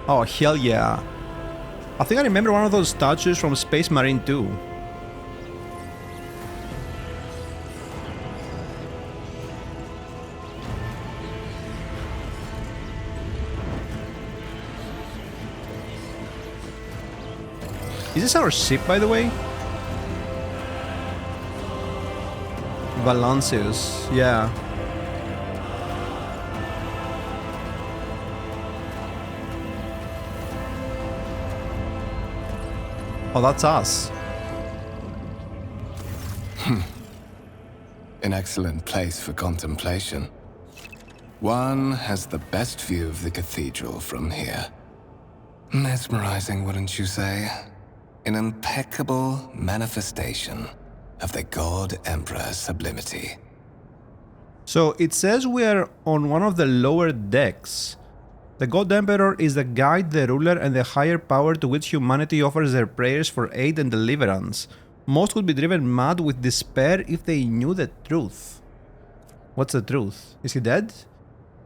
Oh, hell yeah. I think I remember one of those statues from Space Marine 2. Is this our ship, by the way? Valancius, yeah. Oh, that's us. An excellent place for contemplation. One has the best view of the cathedral from here. Mesmerizing, wouldn't you say? An impeccable manifestation of the God Emperor's sublimity. So it says we are on one of the lower decks. The God Emperor is the guide, the ruler, and the higher power to which humanity offers their prayers for aid and deliverance. Most would be driven mad with despair if they knew the truth. What's the truth? Is he dead?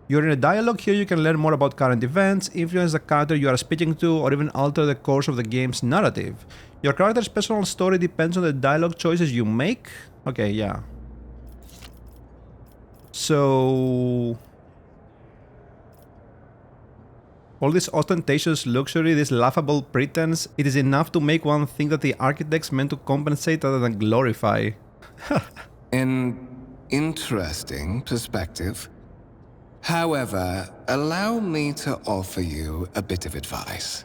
You're in a dialogue here. You can learn more about current events, influence the character you are speaking to, or even alter the course of the game's narrative. Your character's personal story depends on the dialogue choices you make. Okay, yeah. So... all this ostentatious luxury, this laughable pretense, it is enough to make one think that the architects meant to compensate rather than glorify. An interesting perspective. However, allow me to offer you a bit of advice.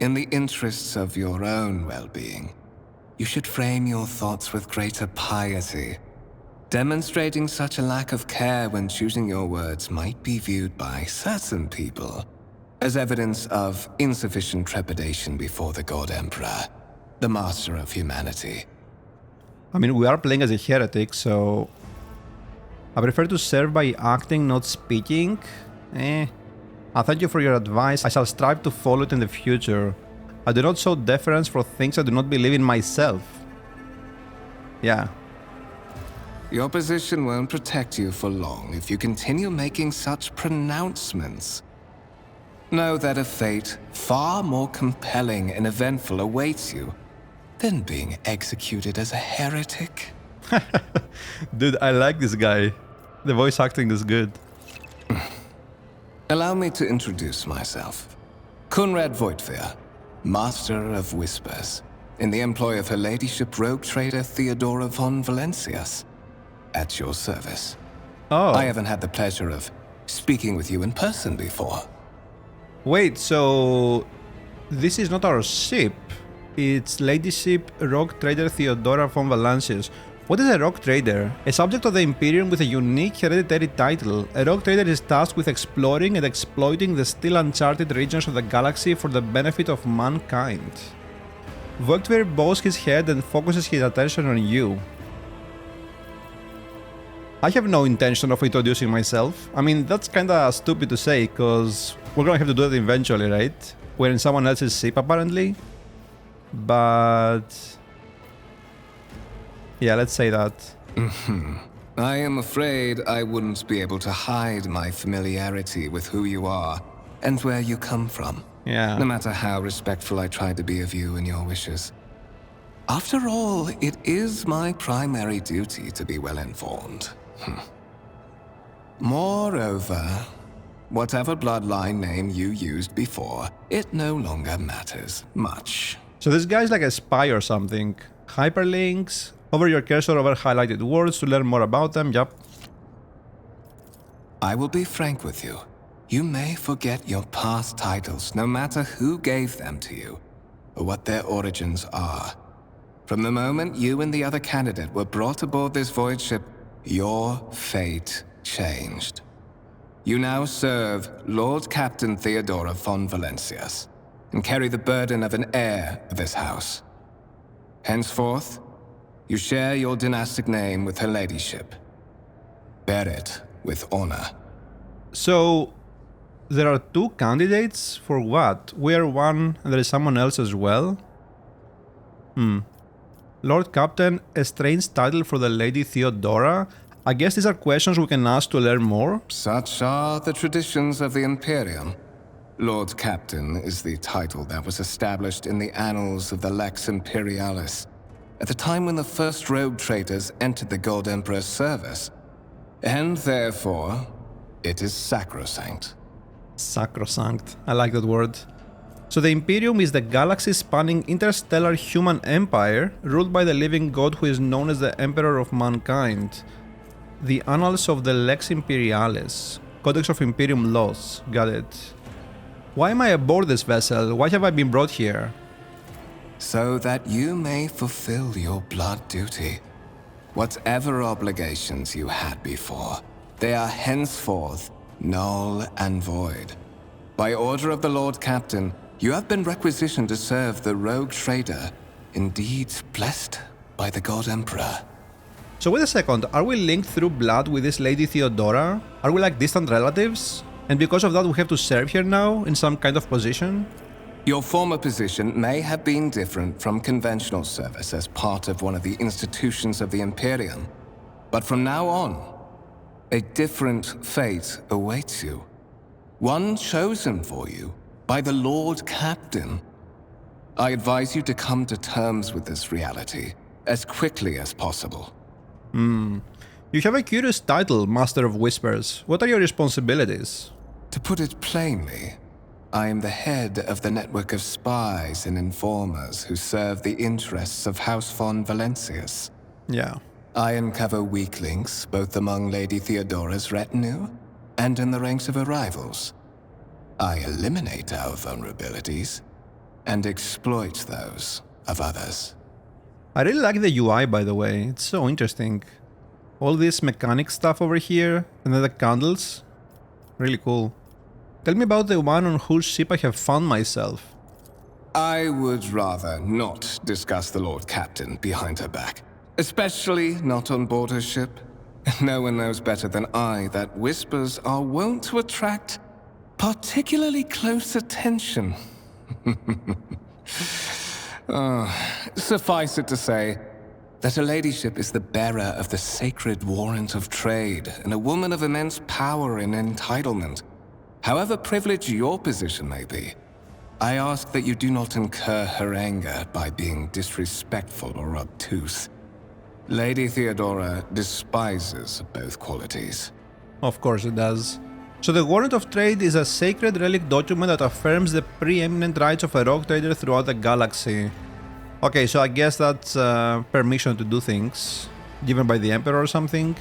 In the interests of your own well-being, you should frame your thoughts with greater piety. Demonstrating such a lack of care when choosing your words might be viewed by certain people as evidence of insufficient trepidation before the God Emperor, the master of humanity. I mean, we are playing as a heretic, so... I prefer to serve by acting, not speaking. I thank you for your advice. I shall strive to follow it in the future. I do not show deference for things I do not believe in myself. Yeah. Your position won't protect you for long if you continue making such pronouncements. Know that a fate far more compelling and eventful awaits you than being executed as a heretic. Dude, I like this guy. The voice acting is good. Allow me to introduce myself. Conrad Voigtveer, Master of Whispers, in the employ of Her Ladyship rogue trader Theodora von Valancius. At your service. Oh. I haven't had the pleasure of speaking with you in person before. Wait, so... this is not our ship. It's Ladyship rogue trader Theodora von Valancius. What is a rogue trader? A subject of the Imperium with a unique hereditary title. A rogue trader is tasked with exploring and exploiting the still uncharted regions of the galaxy for the benefit of mankind. Voigtveer bows his head and focuses his attention on you. I have no intention of introducing myself. I mean, that's kinda stupid to say, cause we're gonna have to do that eventually, right? We're in someone else's ship, apparently. But... yeah, let's say that. I am afraid I wouldn't be able to hide my familiarity with who you are and where you come from. Yeah. No matter how respectful I try to be of you and your wishes. After all, it is my primary duty to be well informed. Moreover, whatever bloodline name you used before, it no longer matters much. So this guy's like a spy or something. Hyperlinks. Hover your cursor over highlighted words to learn more about them. Yup. I will be frank with you. You may forget your past titles, no matter who gave them to you, or what their origins are. From the moment you and the other candidate were brought aboard this void ship, your fate changed. You now serve Lord Captain Theodora von Valancius, and carry the burden of an heir of this house. Henceforth, you share your dynastic name with Her Ladyship. Bear it with honor. So, there are two candidates for what? We are one and there is someone else as well? Lord Captain, a strange title for the Lady Theodora? I guess these are questions we can ask to learn more. Such are the traditions of the Imperium. Lord Captain is the title that was established in the annals of the Lex Imperialis at the time when the first rogue traders entered the Gold Emperor's service, and therefore, it is sacrosanct. Sacrosanct. I like that word. So the Imperium is the galaxy-spanning interstellar human empire ruled by the living god who is known as the Emperor of Mankind. The Annals of the Lex Imperialis. Codex of Imperium Laws. Got it. Why am I aboard this vessel? Why have I been brought here? So that you may fulfill your blood duty. Whatever obligations you had before, they are henceforth null and void. By order of the Lord Captain, you have been requisitioned to serve the rogue trader, indeed blessed by the God Emperor. So wait a second, are we linked through blood with this lady Theodora? Are we like distant relatives? And because of that we have to serve here now, in some kind of position? Your former position may have been different from conventional service as part of one of the institutions of the Imperium, but from now on, a different fate awaits you. One chosen for you by the Lord Captain. I advise you to come to terms with this reality as quickly as possible. You have a curious title, Master of Whispers. What are your responsibilities? To put it plainly, I am the head of the network of spies and informers who serve the interests of House von Valancius. Yeah. I uncover weak links both among Lady Theodora's retinue and in the ranks of her rivals. I eliminate our vulnerabilities and exploit those of others. I really like the UI, by the way. It's so interesting. All this mechanic stuff over here, and then the candles. Really cool. Tell me about the one on whose ship I have found myself. I would rather not discuss the Lord Captain behind her back. Especially not on board her ship. No one knows better than I that whispers are wont to attract particularly close attention. Suffice it to say that her ladyship is the bearer of the sacred warrant of trade and a woman of immense power and entitlement. However privileged your position may be, I ask that you do not incur her anger by being disrespectful or obtuse. Lady Theodora despises both qualities. Of course it does. So the Warrant of Trade is a sacred relic document that affirms the preeminent rights of a rogue trader throughout the galaxy. Okay, so I guess that's permission to do things given by the Emperor or something.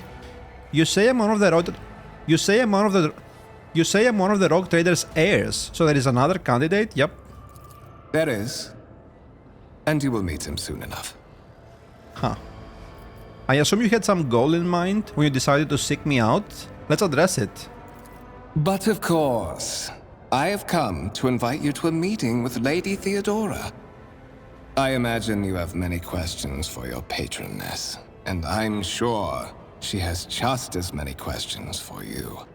You say I'm one of the rogue trader's heirs. So there is another candidate. Yep. There is, and you will meet him soon enough. Huh. I assume you had some goal in mind when you decided to seek me out. Let's address it. But of course, I have come to invite you to a meeting with Lady Theodora. I imagine you have many questions for your patroness, and I'm sure she has just as many questions for you.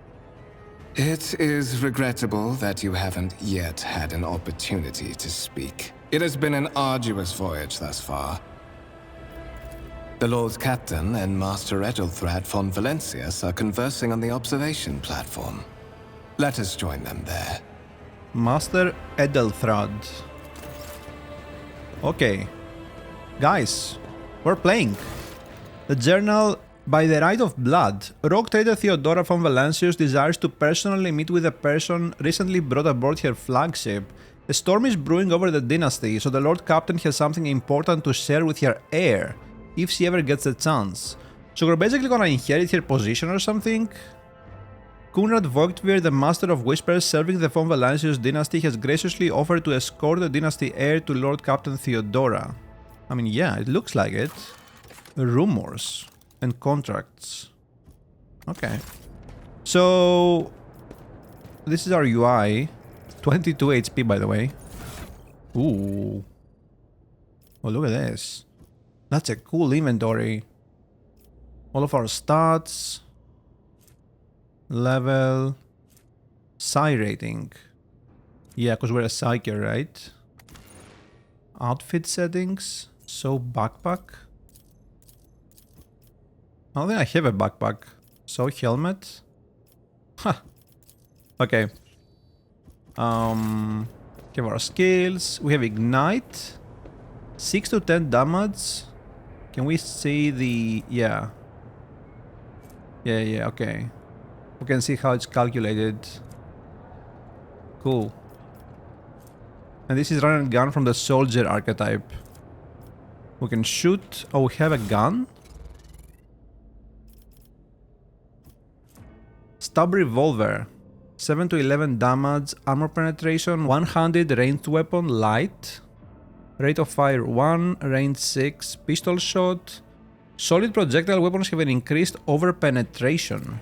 It is regrettable that you haven't yet had an opportunity to speak. It has been an arduous voyage thus far. The Lord Captain and Master Edelthrad von Valancius are conversing on the observation platform. Let us join them there. Master Edelthrad. Okay. Guys, we're playing. The journal. By the right of blood, rogue trader Theodora von Valancius desires to personally meet with a person recently brought aboard her flagship. A storm is brewing over the dynasty, so the Lord Captain has something important to share with her heir, if she ever gets a chance. So we're basically gonna inherit her position or something? Kunrad Voigtveer, the Master of Whispers serving the von Valancius dynasty, has graciously offered to escort the dynasty heir to Lord Captain Theodora. I mean, yeah, it looks like it. Rumors and contracts. Okay. So this is our UI. 22 HP, by the way. Ooh. Oh, look at this. That's a cool inventory. All of our stats. Level. Psi rating. Yeah, because we're a Psyker, right? Outfit settings. So backpack. I don't think I have a backpack. So helmet. Huh. Okay. Have our skills. We have ignite. 6 to 10 damage. Can we see the... Yeah, okay. We can see how it's calculated. Cool. And this is run and gun from the soldier archetype. We can shoot. Oh, we have a gun. Stab revolver. 7 to 11 damage, armor penetration, 100 ranged weapon, light. Rate of fire 1, range 6, pistol shot. Solid projectile weapons have an increased over penetration.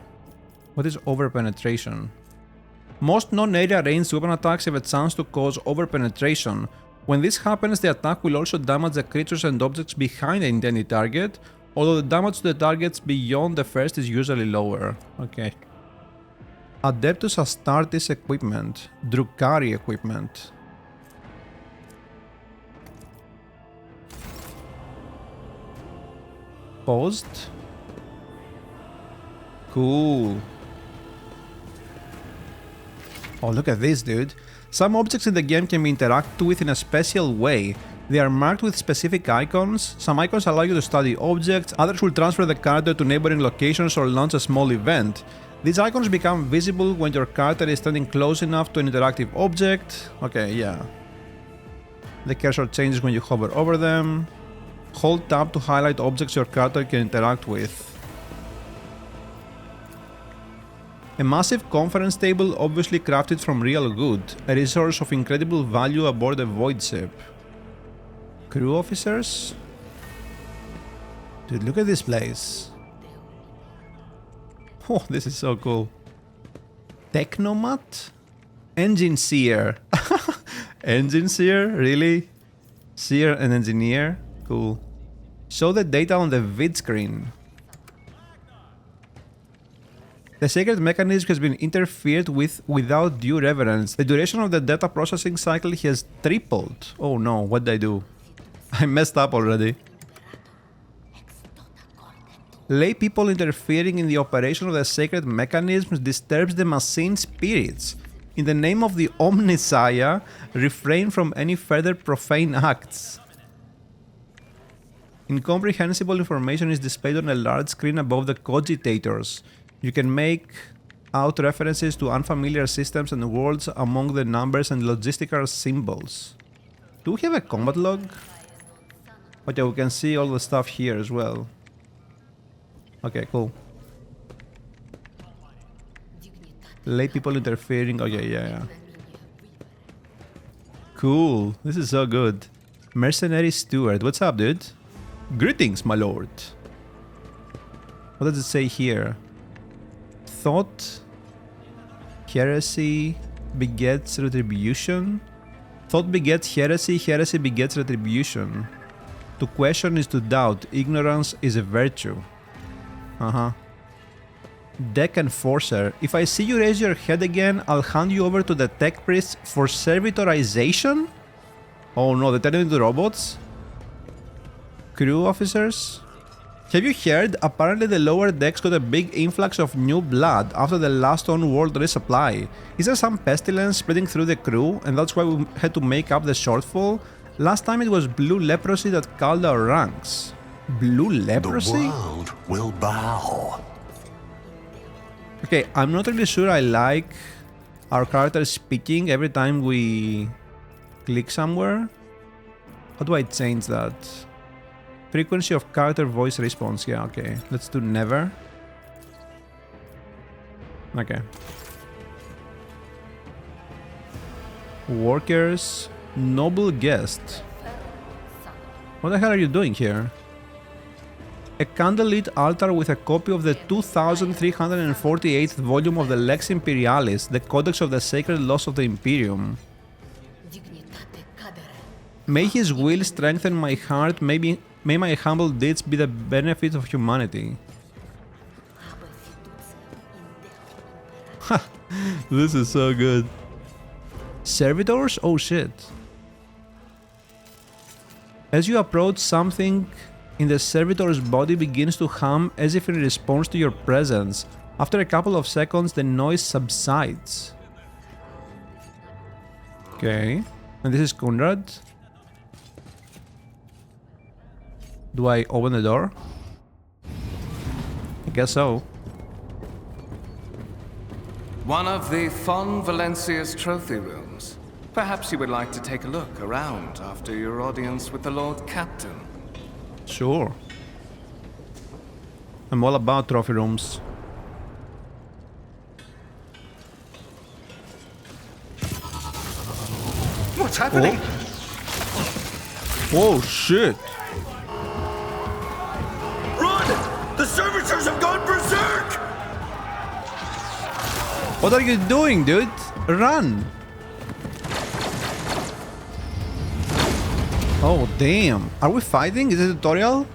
What is over penetration? Most non-area ranged weapon attacks have a chance to cause over penetration. When this happens, the attack will also damage the creatures and objects behind the intended target, although the damage to the targets beyond the first is usually lower. Okay. Adeptus Astartes equipment. Drukhari equipment. Paused. Cool. Oh, look at this, dude. Some objects in the game can be interacted with in a special way. They are marked with specific icons. Some icons allow you to study objects, others will transfer the character to neighboring locations or launch a small event. These icons become visible when your character is standing close enough to an interactive object. Okay, yeah. The cursor changes when you hover over them. Hold tab to highlight objects your character can interact with. A massive conference table obviously crafted from real wood, a resource of incredible value aboard a voidship. Crew officers? Dude, look at this place. Oh, this is so cool. Technomat? Engine seer. Engine seer? Really? Seer and engineer? Cool. Show the data on the vid screen. The sacred mechanism has been interfered with without due reverence. The duration of the data processing cycle has tripled. Oh no, what did I do? I messed up already. Lay people interfering in the operation of the sacred mechanisms disturbs the machine spirits. In the name of the Omnisaya, refrain from any further profane acts. Incomprehensible information is displayed on a large screen above the cogitators. You can make out references to unfamiliar systems and worlds among the numbers and logistical symbols. Do we have a combat log? Okay, we can see all the stuff here as well. Okay, cool. Lay people interfering. Okay, yeah. Cool. This is so good. Mercenary Steward. What's up, dude? Greetings, my lord. What does it say here? Thought, heresy begets retribution. Thought begets heresy, heresy begets retribution. To question is to doubt, ignorance is a virtue. Deck Enforcer. If I see you raise your head again, I'll hand you over to the tech priests for servitorization? Oh no, they turn into robots? Crew officers? Have you heard? Apparently the lower decks got a big influx of new blood after the last on-world resupply. Is there some pestilence spreading through the crew and that's why we had to make up the shortfall? Last time it was blue leprosy that called our ranks. Blue leprosy? The world will bow. Okay, I'm not really sure I like our character speaking every time we click somewhere. How do I change that? Frequency of character voice response. Yeah, okay. Let's do never. Okay. Workers. Noble guest. What the hell are you doing here? A candlelit altar with a copy of the 2348th volume of the Lex Imperialis, the Codex of the Sacred Laws of the Imperium. May his will strengthen my heart, may my humble deeds be the benefit of humanity. Ha! This is so good. Servitors? Oh shit. As you approach, something in the servitor's body begins to hum as if in response to your presence. After a couple of seconds, the noise subsides. Okay. And this is Conrad. Do I open the door? I guess so. One of the fond Valancius trophy rooms. Perhaps you would like to take a look around after your audience with the Lord Captain. Sure. I'm all about trophy rooms. What's happening? Oh shit! Run! The servitors have gone berserk! What are you doing, dude? Run! Oh damn! Are we fighting? Is it a tutorial?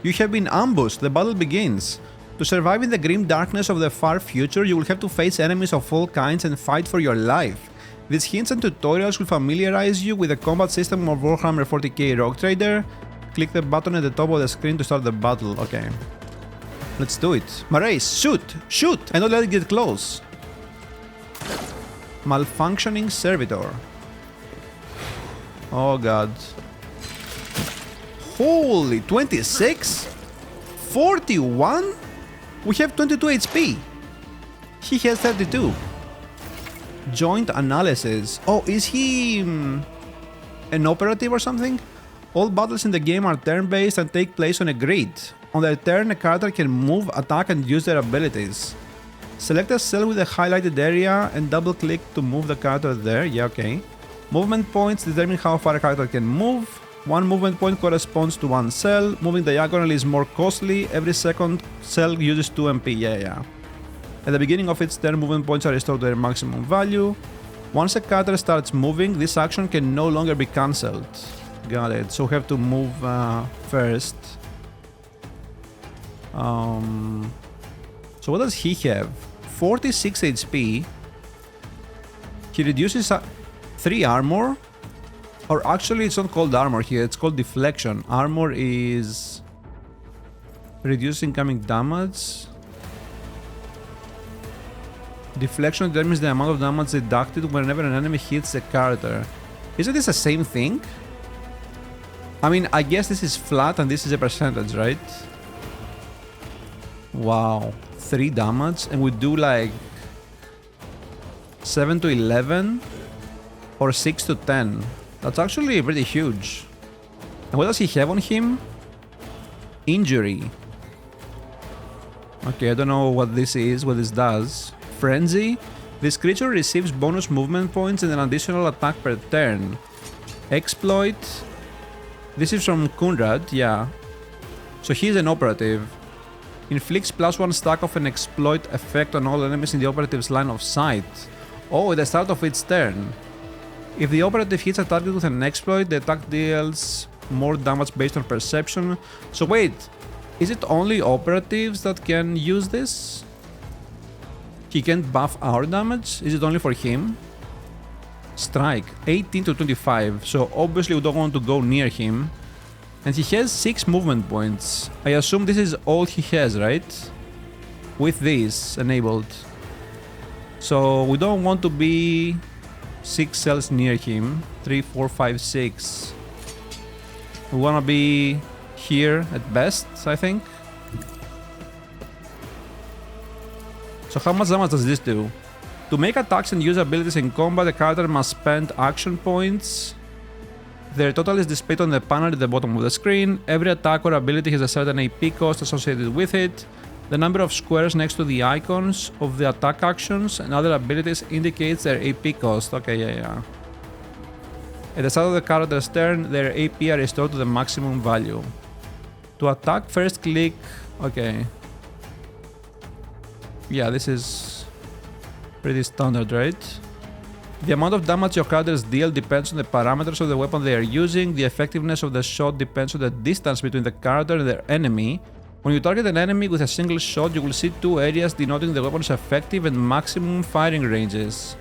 You have been ambushed. The battle begins. To survive in the grim darkness of the far future, you will have to face enemies of all kinds and fight for your life. These hints and tutorials will familiarize you with the combat system of Warhammer 40k Rogue Trader. Click the button at the top of the screen to start the battle. Okay. Let's do it. Marace, shoot! Shoot! And don't let it get close. Malfunctioning servitor. Oh god. Holy, 26? 41? We have 22 HP. He has 32. Joint analysis. Oh, is he an operative or something? All battles in the game are turn-based and take place on a grid. On their turn, a character can move, attack, and use their abilities. Select a cell with a highlighted area and double-click to move the character there. Yeah, okay. Movement points determine how far a character can move. One movement point corresponds to one cell. Moving diagonally is more costly. Every second cell uses 2 MP. Yeah. At the beginning of its turn, movement points are restored to their maximum value. Once a character starts moving, this action can no longer be cancelled. Got it. So we have to move first. So what does he have? 46 HP. He reduces 3 armor. Or actually, it's not called armor here, it's called deflection. Armor is reduce incoming damage. Deflection determines the amount of damage deducted whenever an enemy hits a character. Isn't this the same thing? I mean, I guess this is flat and this is a percentage, right? Wow. 3 damage and we do like 7 to 11 or 6 to 10. That's actually pretty huge. And what does he have on him? Injury. Okay, I don't know what this is, what this does. Frenzy. This creature receives bonus movement points and an additional attack per turn. Exploit. This is from Conrad, yeah. So he's an operative. Inflicts +1 stack of an exploit effect on all enemies in the operative's line of sight. Oh, at the start of its turn. If the operative hits a target with an exploit, the attack deals more damage based on perception. So wait, is it only operatives that can use this? He can't buff our damage? Is it only for him? Strike, 18 to 25, so obviously we don't want to go near him. And he has 6 movement points. I assume this is all he has, right? With this enabled. So we don't want to be 6 cells near him. 3, 4, 5, 6. We wanna be here at best, I think. So how much damage does this do? To make attacks and use abilities in combat, the character must spend action points. Their total is displayed on the panel at the bottom of the screen. Every attack or ability has a certain AP cost associated with it. The number of squares next to the icons of the attack actions and other abilities indicates their AP cost. Okay, yeah. At the start of the character's turn, their AP are restored to the maximum value. To attack, first click... Okay. Yeah, this is pretty standard, right? The amount of damage your characters deal depends on the parameters of the weapon they are using. The effectiveness of the shot depends on the distance between the character and their enemy. When you target an enemy with a single shot, you will see 2 areas denoting the weapon's effective and maximum firing ranges.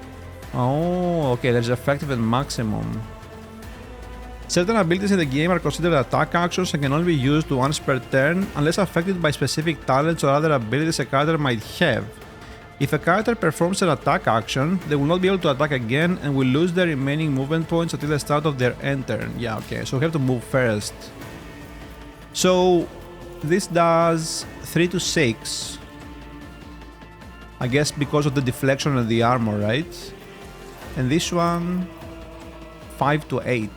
Oh, okay, there's effective and maximum. Certain abilities in the game are considered attack actions and can only be used once per turn, unless affected by specific talents or other abilities a character might have. If a character performs an attack action, they will not be able to attack again and will lose their remaining movement points until the start of their end turn. Yeah, okay, so we have to move first. So this does 3 to 6. I guess because of the deflection and the armor, right? And this one 5 to 8.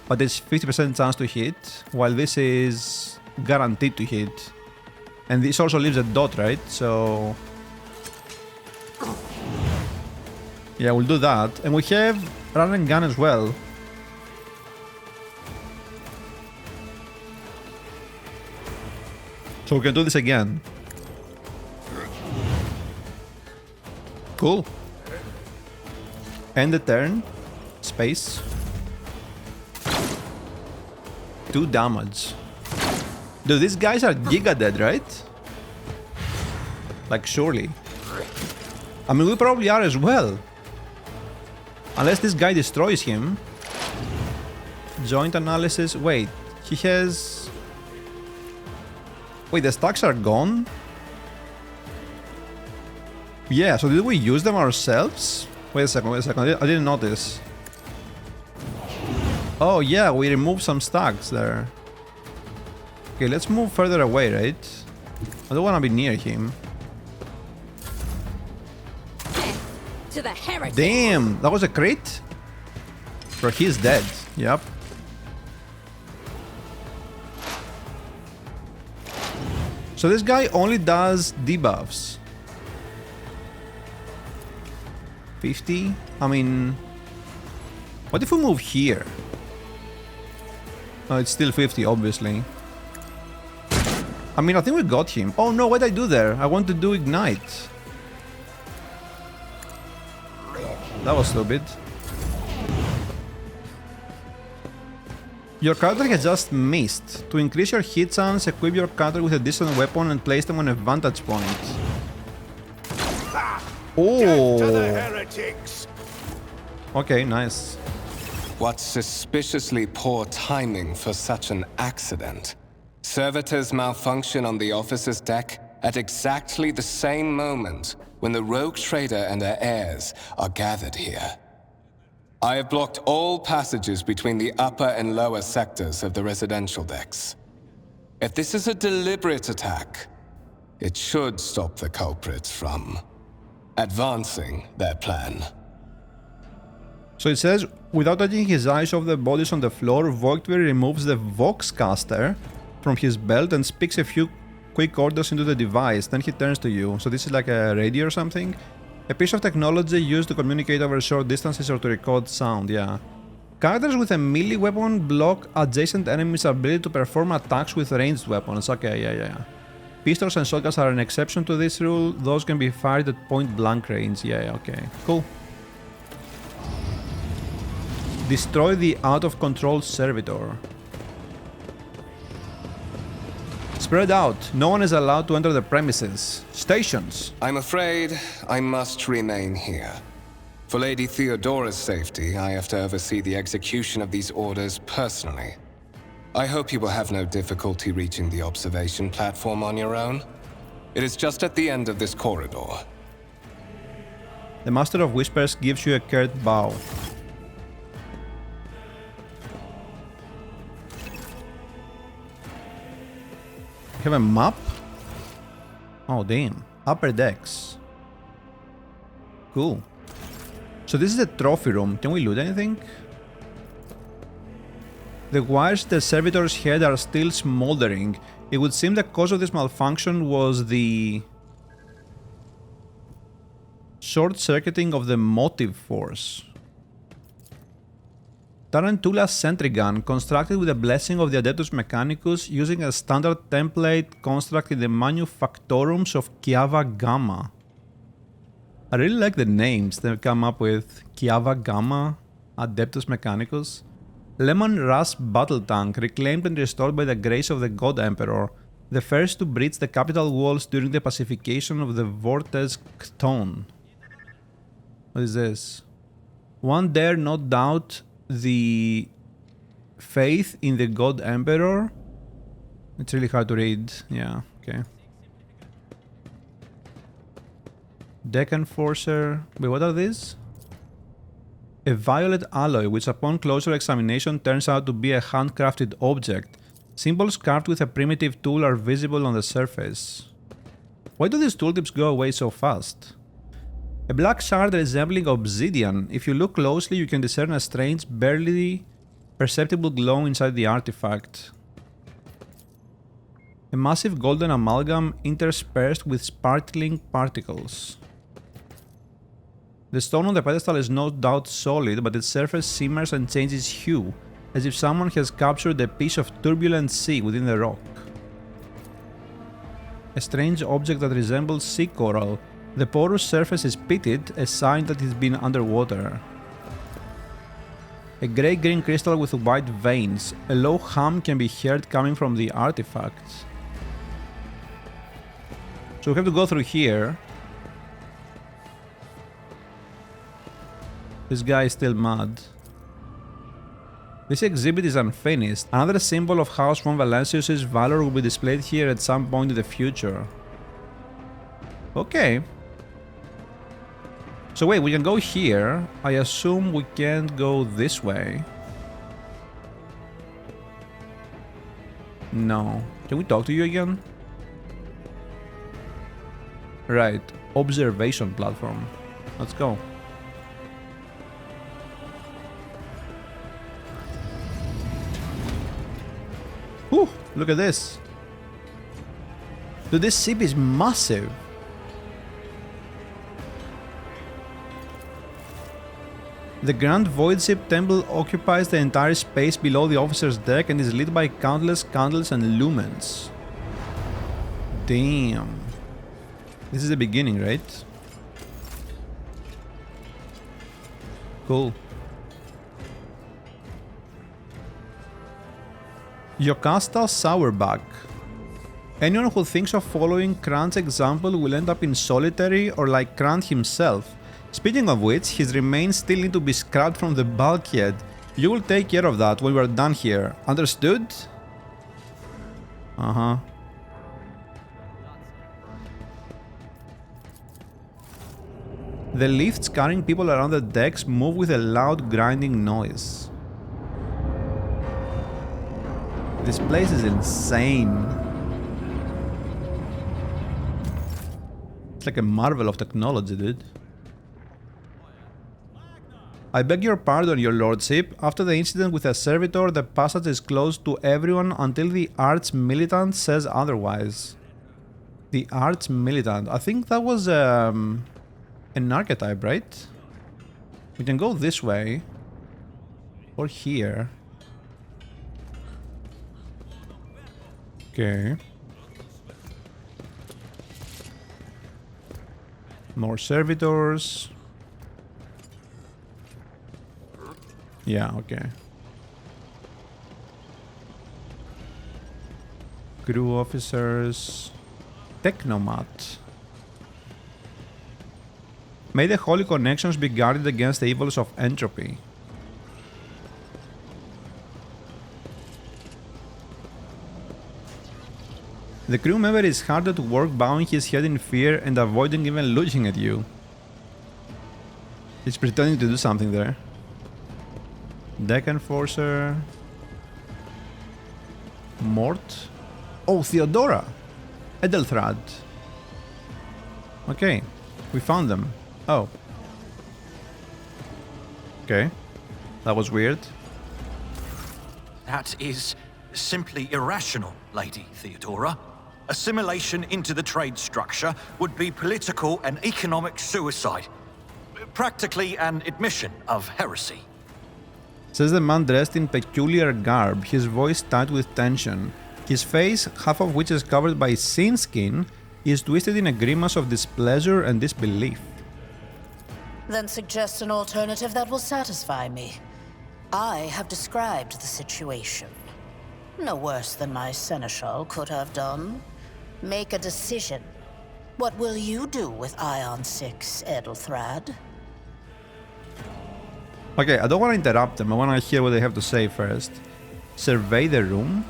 But there's 50% chance to hit, while this is guaranteed to hit. And this also leaves a dot, right? So yeah, we'll do that. And we have run and gun as well. So we can do this again. Cool. End the turn. Space. 2 damage. Dude, these guys are giga dead, right? Like, surely. I mean, we probably are as well. Unless this guy destroys him. Joint analysis. Wait, he has... Wait, the stacks are gone? Yeah, so did we use them ourselves? Wait a second, I didn't notice. Oh yeah, we removed some stacks there. Okay, let's move further away, right? I don't want to be near him. To the heretic. Damn, that was a crit? Bro, he's dead. Yep. So this guy only does debuffs. 50? I mean... What if we move here? Oh, it's still 50, obviously. I mean, I think we got him. Oh no, what did I do there? I want to do Ignite. That was stupid. Your character has just missed. To increase your hit chance, equip your character with a decent weapon and place them on a vantage point. Oh! To the heretics! Okay, nice. What suspiciously poor timing for such an accident. Servitors malfunction on the officer's deck at exactly the same moment when the rogue trader and her heirs are gathered here. I have blocked all passages between the upper and lower sectors of the residential decks. If this is a deliberate attack, it should stop the culprits from advancing their plan. So it says, without taking his eyes off the bodies on the floor, Voigtveer removes the Voxcaster from his belt and speaks a few quick orders into the device. Then he turns to you. So this is like a radio or something? A piece of technology used to communicate over short distances or to record sound, yeah. Characters with a melee weapon block adjacent enemies' ability to perform attacks with ranged weapons. Okay, yeah. Pistols and shotguns are an exception to this rule. Those can be fired at point blank range. Yeah, okay. Cool. Destroy the out-of-control servitor. Spread out. No one is allowed to enter the premises. Stations. I'm afraid I must remain here. For Lady Theodora's safety, I have to oversee the execution of these orders personally. I hope you will have no difficulty reaching the observation platform on your own. It is just at the end of this corridor. The Master of Whispers gives you a curt bow. We have a map? Oh damn. Upper decks. Cool. So this is a trophy room. Can we loot anything? The wires the servitor's head are still smoldering. It would seem the cause of this malfunction was the short-circuiting of the motive force. Tarantula's sentry gun, constructed with the blessing of the Adeptus Mechanicus, using a standard template construct in the manufactorums of Kiava Gamma. I really like the names they come up with. Kiava Gamma, Adeptus Mechanicus. Lemon Rust battle tank, reclaimed and restored by the grace of the God Emperor, the first to breach the capital walls during the pacification of the Vortes Chthon. What is this? One dare not doubt the faith in the God Emperor. It's really hard to read. Yeah, okay. Deck Enforcer. Wait, what are these? A violet alloy, which upon closer examination turns out to be a handcrafted object. Symbols carved with a primitive tool are visible on the surface. Why do these tooltips go away so fast? A black shard resembling obsidian. If you look closely, you can discern a strange, barely perceptible glow inside the artifact. A massive golden amalgam interspersed with sparkling particles. The stone on the pedestal is no doubt solid, but its surface shimmers and changes hue, as if someone has captured a piece of turbulent sea within the rock. A strange object that resembles sea coral. The porous surface is pitted, a sign that it's been underwater. A grey-green crystal with white veins. A low hum can be heard coming from the artifact. So we have to go through here. This guy is still mad. This exhibit is unfinished. Another symbol of House von Valancius' valor will be displayed here at some point in the future. Okay. So wait, we can go here. I assume we can't go this way. No. Can we talk to you again? Right. Observation platform. Let's go. Whew, look at this. Dude, this ship is massive. The Grand Voidship Temple occupies the entire space below the officer's deck and is lit by countless candles and lumens. Damn. This is the beginning, right? Cool. Yocasta Sourback. Anyone who thinks of following Krant's example will end up in solitary or like Krant himself. Speaking of which, his remains still need to be scrapped from the bulkhead. You will take care of that when we are done here. Understood? Uh-huh. The lifts carrying people around the decks move with a loud grinding noise. This place is insane. It's like a marvel of technology, dude. I beg your pardon, your lordship. After the incident with a servitor, the passage is closed to everyone until the arch-militant says otherwise. The arch-militant. I think that was an archetype, right? We can go this way. Or here. Okay. More servitors. Yeah, okay. Crew officers. Technomat. May the holy connections be guarded against the evils of entropy. The crew member is hard at work bowing his head in fear and avoiding even looking at you. He's pretending to do something there. Deck Enforcer. Mort. Oh, Theodora! Edelthrad. Okay, we found them. Oh. Okay. That was weird. That is simply irrational, Lady Theodora. Assimilation into the trade structure would be political and economic suicide. Practically an admission of heresy. Says the man dressed in peculiar garb, his voice tight with tension. His face, half of which is covered by sin skin, is twisted in a grimace of displeasure and disbelief. Then suggest an alternative that will satisfy me. I have described the situation. No worse than my seneschal could have done. Make a decision. What will you do with Ion 6, Edelthrad? Okay, I don't want to interrupt them. I want to hear what they have to say first. Survey the room.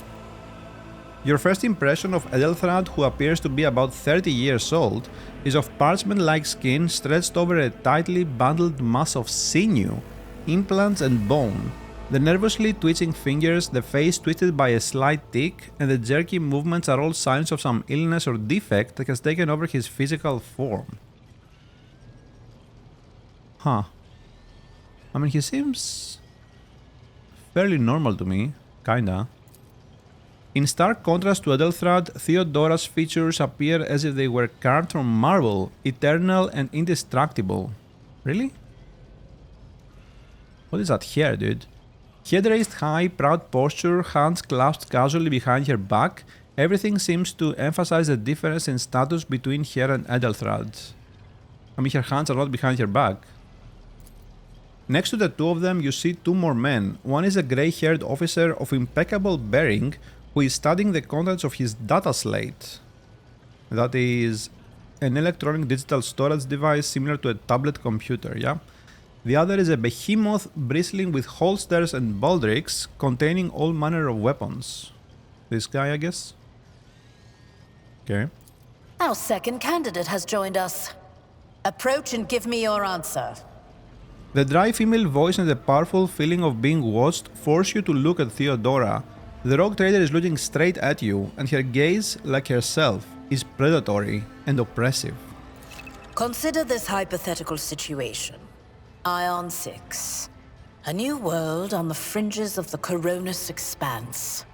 Your first impression of Edelthrad, who appears to be about 30 years old, is of parchment-like skin stretched over a tightly bundled mass of sinew, implants and bone, the nervously twitching fingers, the face twisted by a slight tic, and the jerky movements are all signs of some illness or defect that has taken over his physical form. Huh. I mean, he seems fairly normal to me, kinda. In stark contrast to Edelthrad, Theodora's features appear as if they were carved from marble, eternal and indestructible. Really? What is that hair, dude? Head raised high, proud posture, hands clasped casually behind her back. Everything seems to emphasize the difference in status between her and Edelthrad. I mean, her hands are not behind her back. Next to the two of them, you see two more men. One is a grey-haired officer of impeccable bearing who is studying the contents of his data slate. That is an electronic digital storage device similar to a tablet computer, yeah? The other is a behemoth bristling with holsters and baldricks containing all manner of weapons. This guy, I guess? Okay. Our second candidate has joined us. Approach and give me your answer. The dry female voice and the powerful feeling of being watched force you to look at Theodora. The rogue trader is looking straight at you, and her gaze, like herself, is predatory and oppressive. Consider this hypothetical situation. Ion 6. A new world on the fringes of the Koronus Expanse.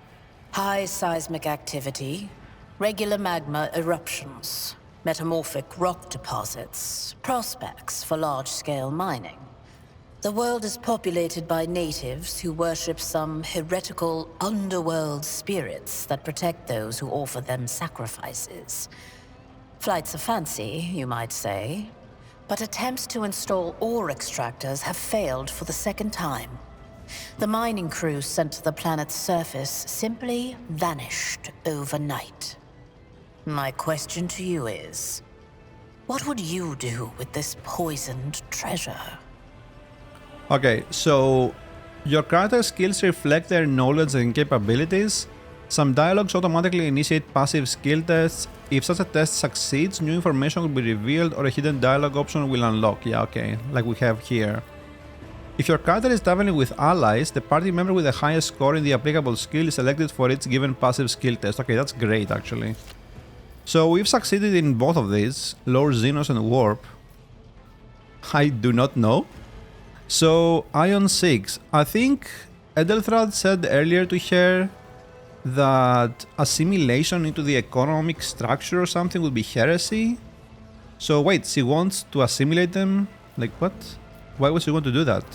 High seismic activity, regular magma eruptions, metamorphic rock deposits, prospects for large-scale mining. The world is populated by natives who worship some heretical underworld spirits that protect those who offer them sacrifices. Flights of fancy, you might say, but attempts to install ore extractors have failed for the second time. The mining crew sent to the planet's surface simply vanished overnight. My question to you is, what would you do with this poisoned treasure? Okay, so your character skills reflect their knowledge and capabilities. Some dialogues automatically initiate passive skill tests. If such a test succeeds, new information will be revealed or a hidden dialogue option will unlock. Yeah, okay, like we have here. If your character is traveling with allies, the party member with the highest score in the applicable skill is selected for its given passive skill test. Okay, that's great actually. So we've succeeded in both of these, Lore Xenos and Warp. I do not know. So, Ion 6. I think Edelthrad said earlier to her that assimilation into the economic structure or something would be heresy. So wait, she wants to assimilate them? Like what? Why would she want to do that?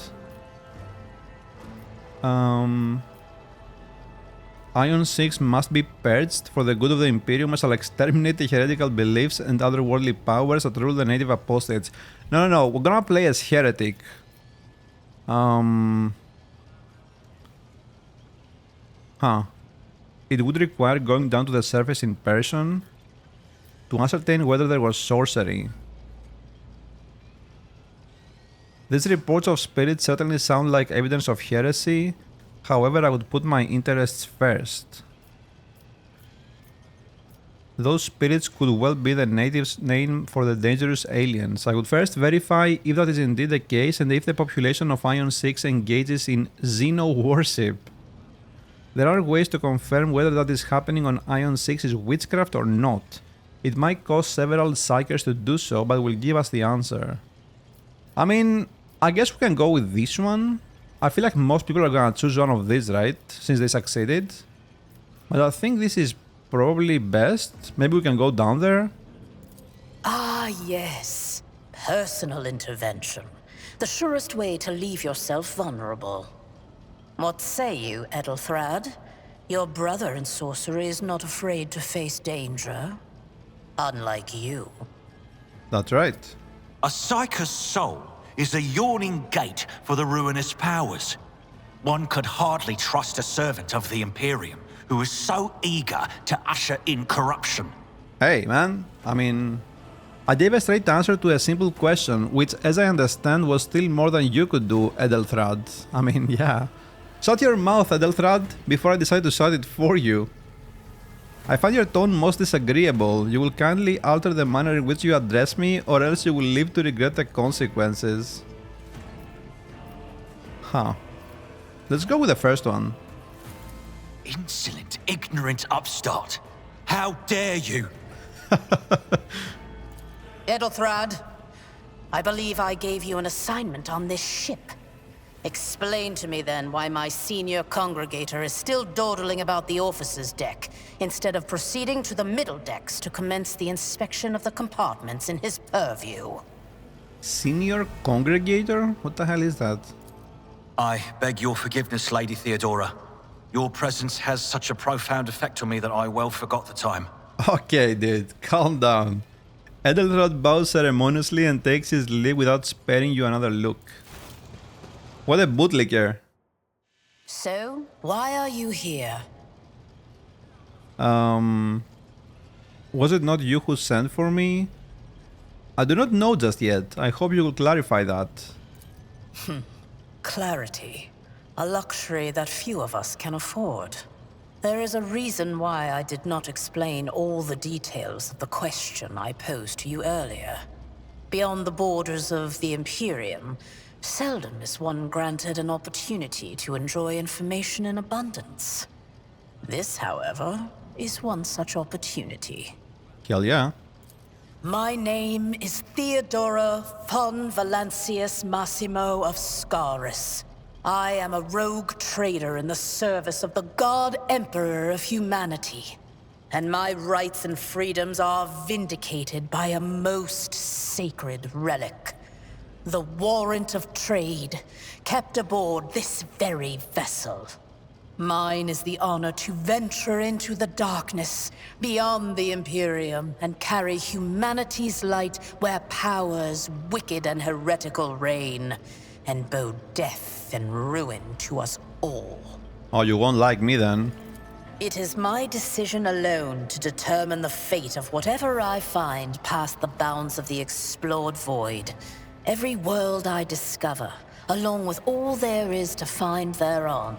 Ion 6 must be purged for the good of the Imperium. I shall exterminate the heretical beliefs and otherworldly powers that rule the native apostates. No, we're gonna play as heretic. It would require going down to the surface in person to ascertain whether there was sorcery. These reports of spirits certainly sound like evidence of heresy. However, I would put my interests first. Those spirits could well be the natives' name for the dangerous aliens. I would first verify if that is indeed the case and if the population of Ion 6 engages in xeno-worship. There are ways to confirm whether that is happening on Ion 6 is witchcraft or not. It might cost several psychers to do so, but will give us the answer. I mean, I guess we can go with this one. I feel like most people are gonna choose one of these, right? Since they succeeded. But I think this is probably best. Maybe we can go down there. Ah, yes. Personal intervention. The surest way to leave yourself vulnerable. What say you, Edelthrad? Your brother in sorcery is not afraid to face danger. Unlike you. That's right. A psyker's soul is a yawning gate for the ruinous powers. One could hardly trust a servant of the Imperium who is so eager to usher in corruption. Hey, man. I mean, I gave a straight answer to a simple question, which, as I understand, was still more than you could do, Edelthrad. I mean, yeah. Shut your mouth, Edelthrad, before I decide to shut it for you. I find your tone most disagreeable. You will kindly alter the manner in which you address me, or else you will live to regret the consequences. Huh. Let's go with the first one. Insolent, ignorant upstart. How dare you? Edelthrad, I believe I gave you an assignment on this ship. Explain to me then why my senior congregator is still dawdling about the officers' deck, instead of proceeding to the middle decks to commence the inspection of the compartments in his purview. Senior congregator? What the hell is that? I beg your forgiveness, Lady Theodora. Your presence has such a profound effect on me that I well forgot the time. Okay, dude, calm down. Edelthrad bows ceremoniously and takes his leave without sparing you another look. What a bootlicker. So, why are you here? Was it not you who sent for me? I do not know just yet. I hope you will clarify that. Clarity. A luxury that few of us can afford. There is a reason why I did not explain all the details of the question I posed to you earlier. Beyond the borders of the Imperium, seldom is one granted an opportunity to enjoy information in abundance. This, however, is one such opportunity. Hell yeah. My name is Theodora von Valancius Massimo of Scaris. I am a rogue trader in the service of the God Emperor of humanity. And my rights and freedoms are vindicated by a most sacred relic. The warrant of trade, kept aboard this very vessel. Mine is the honor to venture into the darkness, beyond the Imperium, and carry humanity's light where powers wicked and heretical reign, and bow death and ruin to us all. Oh, you won't like me then. It is my decision alone to determine the fate of whatever I find past the bounds of the explored void. Every world I discover, along with all there is to find thereon,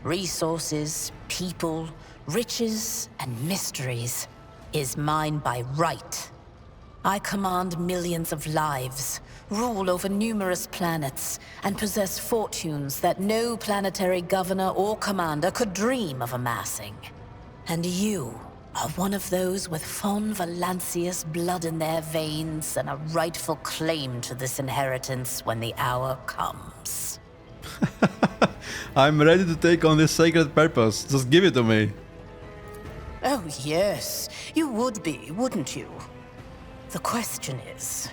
resources, people, riches, and mysteries, is mine by right. I command millions of lives, rule over numerous planets, and possess fortunes that no planetary governor or commander could dream of amassing. And you are one of those with von Valancius blood in their veins and a rightful claim to this inheritance when the hour comes. I'm ready to take on this sacred purpose. Just give it to me. Oh yes, you would be, wouldn't you? The question is,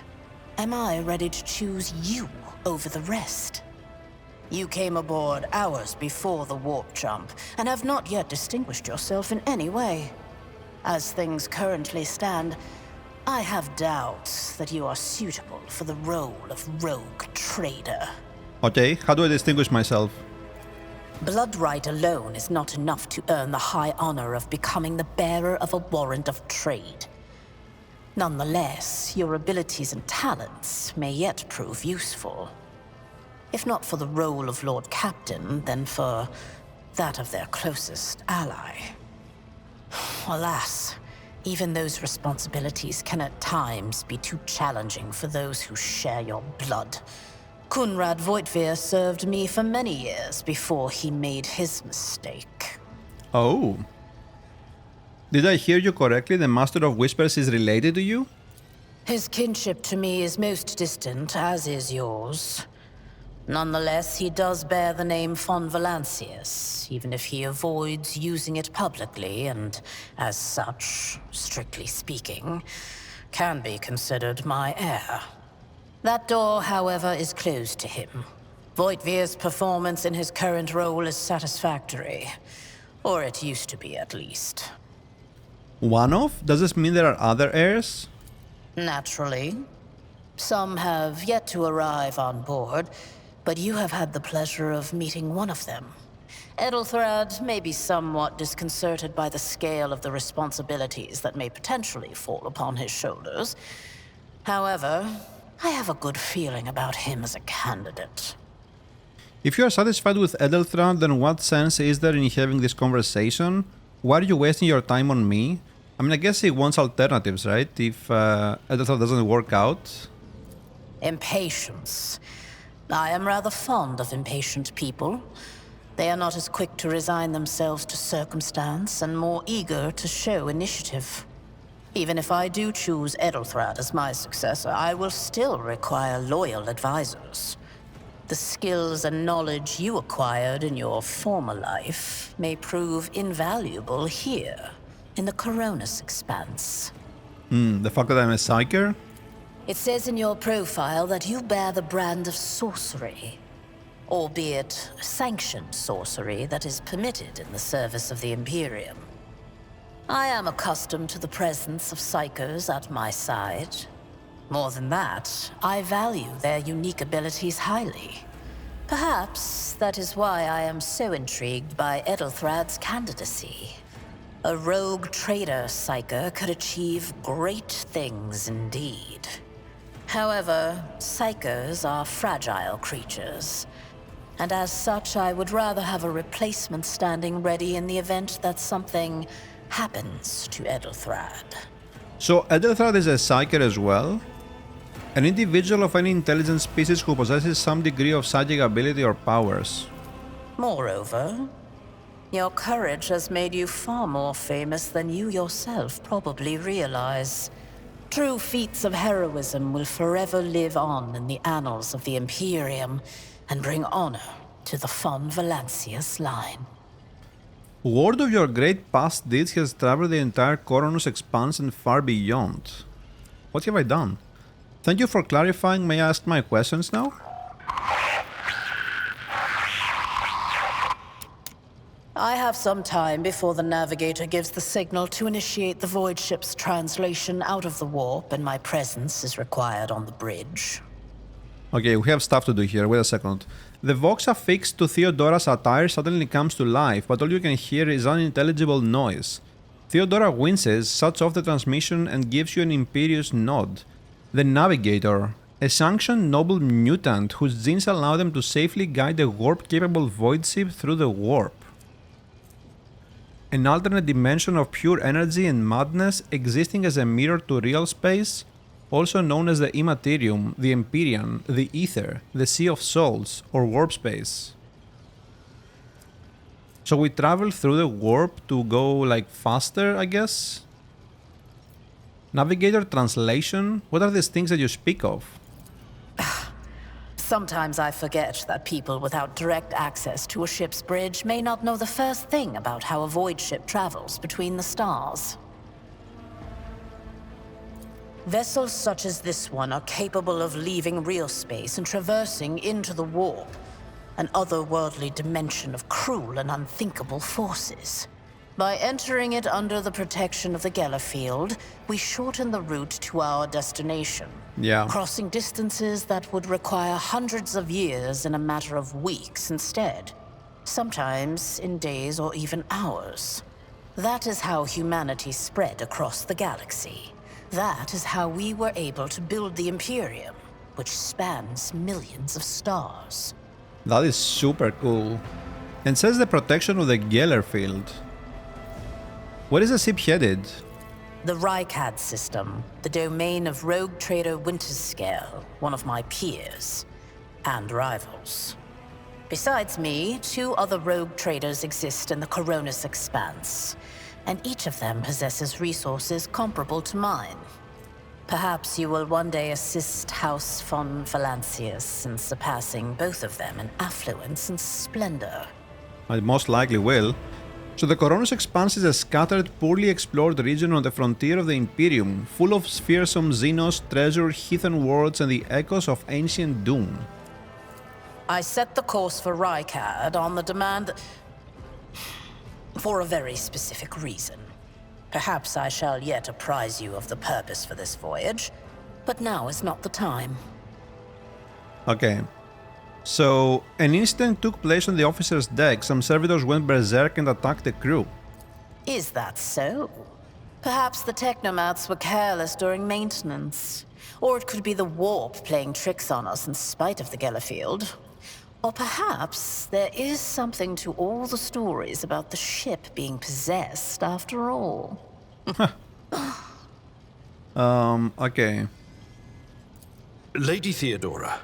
am I ready to choose you over the rest? You came aboard hours before the warp jump, and have not yet distinguished yourself in any way. As things currently stand, I have doubts that you are suitable for the role of rogue trader. Okay, how do I distinguish myself? Blood right alone is not enough to earn the high honor of becoming the bearer of a warrant of trade. Nonetheless, your abilities and talents may yet prove useful. If not for the role of Lord Captain, then for that of their closest ally. Alas, even those responsibilities can at times be too challenging for those who share your blood. Kunrad Voitvir served me for many years before he made his mistake. Oh. Did I hear you correctly? The Master of Whispers is related to you? His kinship to me is most distant, as is yours. Nonetheless, he does bear the name von Valancius, even if he avoids using it publicly and, as such, strictly speaking, can be considered my heir. That door, however, is closed to him. Voitvir's performance in his current role is satisfactory. Or it used to be, at least. One of? Does this mean there are other heirs? Naturally. Some have yet to arrive on board, but you have had the pleasure of meeting one of them. Edelthrad may be somewhat disconcerted by the scale of the responsibilities that may potentially fall upon his shoulders. However, I have a good feeling about him as a candidate. If you are satisfied with Edelthrad, then what sense is there in having this conversation? Why are you wasting your time on me? I mean, I guess he wants alternatives, right? If Edelthar doesn't work out. Impatience. I am rather fond of impatient people. They are not as quick to resign themselves to circumstance and more eager to show initiative. Even if I do choose Edelthar as my successor, I will still require loyal advisors. The skills and knowledge you acquired in your former life may prove invaluable here, in the Koronus Expanse. The fact that I'm a psyker? It says in your profile that you bear the brand of sorcery, albeit sanctioned sorcery that is permitted in the service of the Imperium. I am accustomed to the presence of psychers at my side. More than that, I value their unique abilities highly. Perhaps that is why I am so intrigued by Edelthrad's candidacy. A rogue trader psyker could achieve great things indeed. However, psychers are fragile creatures, and as such I would rather have a replacement standing ready in the event that something happens to Edelthrad. So Edelthar is a psyker as well? An individual of any intelligent species who possesses some degree of psychic ability or powers. Moreover, your courage has made you far more famous than you yourself probably realize. True feats of heroism will forever live on in the annals of the Imperium and bring honor to the von Valancius line. Word of your great past deeds has traveled the entire Koronus Expanse and far beyond. What have I done? Thank you for clarifying. May I ask my questions now? I have some time before the navigator gives the signal to initiate the voidship's translation out of the warp, and my presence is required on the bridge. Okay, we have stuff to do here. Wait a second. The vox affixed to Theodora's attire suddenly comes to life, but all you can hear is unintelligible noise. Theodora winces, shuts off the transmission, and gives you an imperious nod. The Navigator, a sanctioned noble mutant whose genes allow them to safely guide a warp-capable void ship through the warp. An alternate dimension of pure energy and madness existing as a mirror to real space, also known as the Immaterium, the Imperium, the Ether, the Sea of Souls, or warp space. So we travel through the warp to go like faster, I guess? Navigator translation? What are these things that you speak of? Sometimes I forget that people without direct access to a ship's bridge may not know the first thing about how a void ship travels between the stars. Vessels such as this one are capable of leaving real space and traversing into the warp, an otherworldly dimension of cruel and unthinkable forces. By entering it under the protection of the Gellerfield, we shorten the route to our destination. Yeah. Crossing distances that would require hundreds of years in a matter of weeks instead. Sometimes in days or even hours. That is how humanity spread across the galaxy. That is how we were able to build the Imperium, which spans millions of stars. That is super cool. And says the protection of the Gellerfield. Where is the ship headed? The Rykad system, the domain of rogue trader Winterscale, one of my peers, and rivals. Besides me, 2 other rogue traders exist in the Koronus Expanse, and each of them possesses resources comparable to mine. Perhaps you will one day assist House von Valancius in surpassing both of them in affluence and splendor. I most likely will. So the Koronus Expanse is a scattered, poorly explored region on the frontier of the Imperium, full of fearsome Xenos, treasure, heathen worlds, and the echoes of ancient doom. I set the course for Rykad on the demand for a very specific reason. Perhaps I shall yet apprise you of the purpose for this voyage, but now is not the time. Okay. So, an incident took place on the officer's deck. Some servitors went berserk and attacked the crew. Is that so? Perhaps the technomats were careless during maintenance. Or it could be the warp playing tricks on us in spite of the Gellerfield. Or perhaps there is something to all the stories about the ship being possessed after all. Okay. Lady Theodora,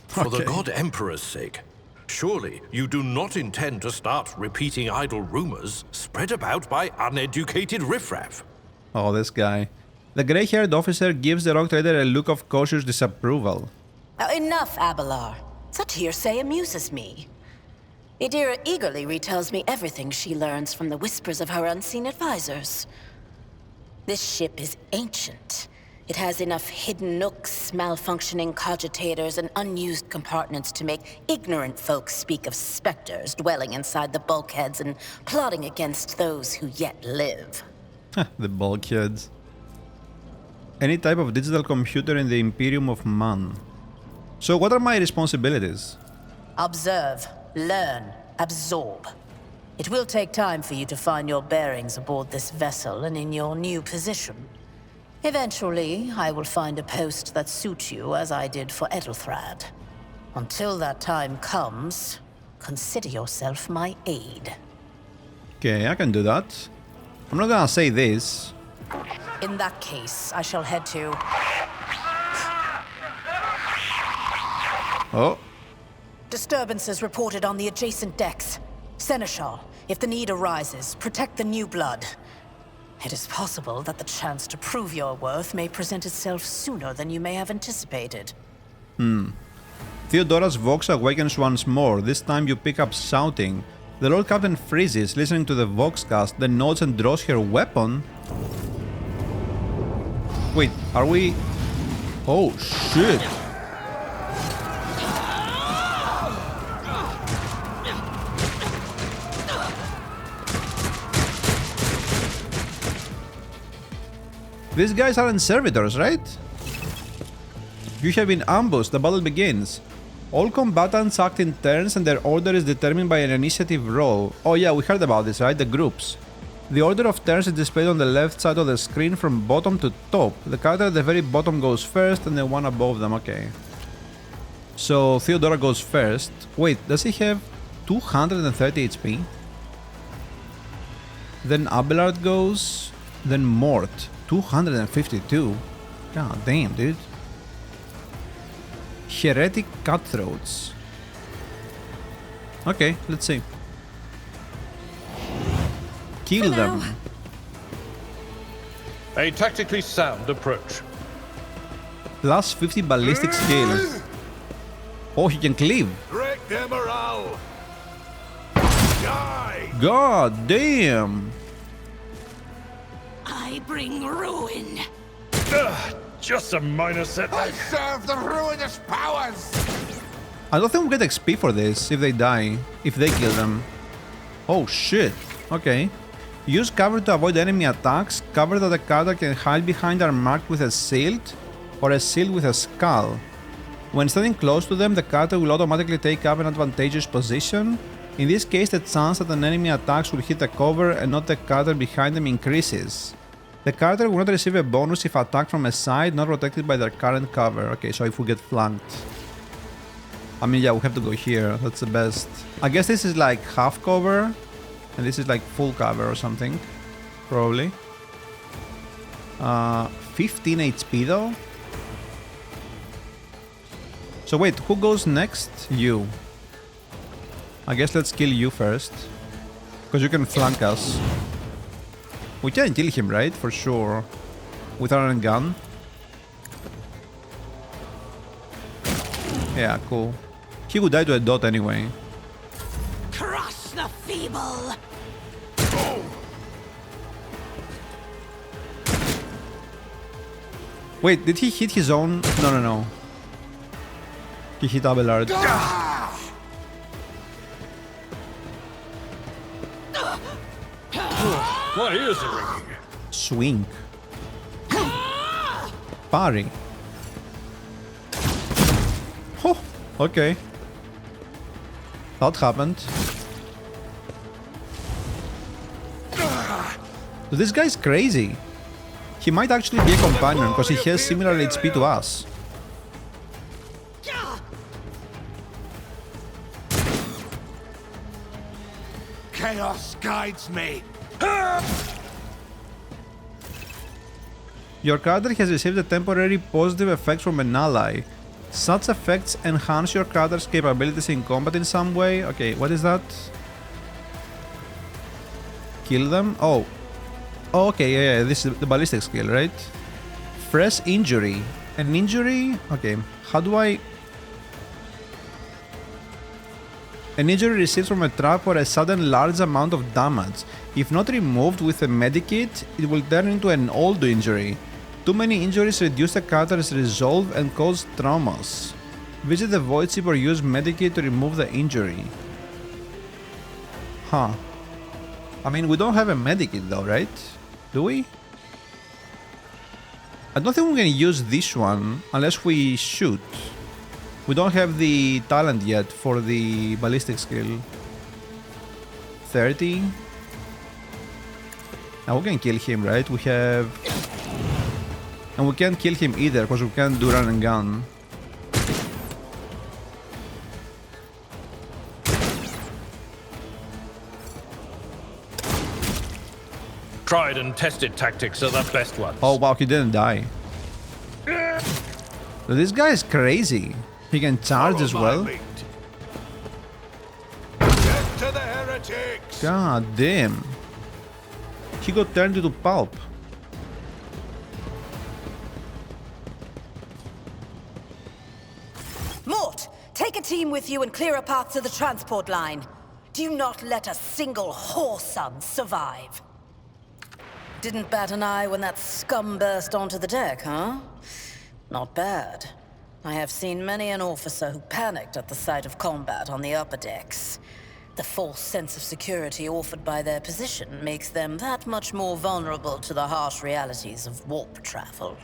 for the Okay. God Emperor's sake, surely you do not intend to start repeating idle rumors spread about by uneducated riffraff. Oh, this guy. The gray-haired officer gives the rock trader a look of cautious disapproval. Enough, Abelard. Such hearsay amuses me. Idira eagerly retells me everything she learns from the whispers of her unseen advisors. This ship is ancient. It has enough hidden nooks, malfunctioning cogitators, and unused compartments to make ignorant folks speak of specters dwelling inside the bulkheads and plotting against those who yet live. The bulkheads. Any type of digital computer in the Imperium of Man. So what are my responsibilities? Observe, learn, absorb. It will take time for you to find your bearings aboard this vessel and in your new position. Eventually, I will find a post that suits you as I did for Ethelthrad. Until that time comes, consider yourself my aide. Okay, I can do that. I'm not gonna say this. In that case, I shall head to... Oh, Disturbances reported on the adjacent decks. Seneschal, if the need arises, protect the new blood. It is possible that the chance to prove your worth may present itself sooner than you may have anticipated. Theodora's vox awakens once more. This time you pick up shouting. The Lord Captain freezes, listening to the voxcast, then nods and draws her weapon. Wait, are we... Oh, shit. These guys aren't servitors, right? You have been ambushed, the battle begins. All combatants act in turns and their order is determined by an initiative roll. Oh yeah, we heard about this, right? The groups. The order of turns is displayed on the left side of the screen from bottom to top. The character at the very bottom goes first and the one above them, okay. So Theodora goes first. Wait, does he have 230 HP? Then Abelard goes, then Mort. 252. God damn, dude. Heretic cutthroats. Okay, let's see. Kill them. A tactically sound approach. Plus 50 ballistic skill. Oh, he can cleave. Break their morale! Die! God damn. I bring ruin. Just a minor setback. Serve the ruinous powers! I don't think we'll get XP for this if they die. If they kill them. Oh shit. Okay. Use cover to avoid enemy attacks. Cover that the character can hide behind are marked with a shield or a shield with a skull. When standing close to them, the character will automatically take up an advantageous position. In this case, the chance that an enemy attacks will hit the cover and not the character behind them increases. The character will not receive a bonus if attacked from a side not protected by their current cover. Okay, so if we get flanked. I mean, yeah, we have to go here. That's the best. I guess this is like half cover. And this is like full cover or something. Probably. 15 HP though. So wait, who goes next? You. I guess let's kill you first. Because you can flank us. We can kill him, right? For sure. With our own gun. Yeah, cool. He would die to a dot anyway. Crush the feeble. Wait, did he hit his own? No. He hit Abelard. My ears are ringing. Swing. Parry. Oh, okay. That happened. So this guy's crazy. He might actually be a companion because he has similar HP to us. chaos guides me. Your character has received a temporary positive effect from an ally. Such effects enhance your character's capabilities in combat in some way. Okay, what is that? Kill them? Oh, okay, yeah, this is the ballistic skill, right? Fresh injury. An injury? Okay, how do I... An injury received from a trap or a sudden large amount of damage. If not removed with a medikit, it will turn into an old injury. Too many injuries reduce the character's resolve and cause traumas. Visit the voidship or use medikit to remove the injury. Huh. I mean, we don't have a medikit though, right? Do we? I don't think we can use this one unless we shoot. We don't have the talent yet for the ballistic skill. 30. Now we can kill him, right? We have... And we can't kill him either because we can't do run and gun. Tried and tested tactics are the best ones. Oh wow, he didn't die. This guy is crazy. He can charge as well. Death to the heretics! God damn. He got turned into pulp. Mort, take a team with you and clear a path to the transport line. Do not let a single whoreson survive. Didn't bat an eye when that scum burst onto the deck, huh? Not bad. I have seen many an officer who panicked at the sight of combat on the upper decks. The false sense of security offered by their position makes them that much more vulnerable to the harsh realities of warp travel.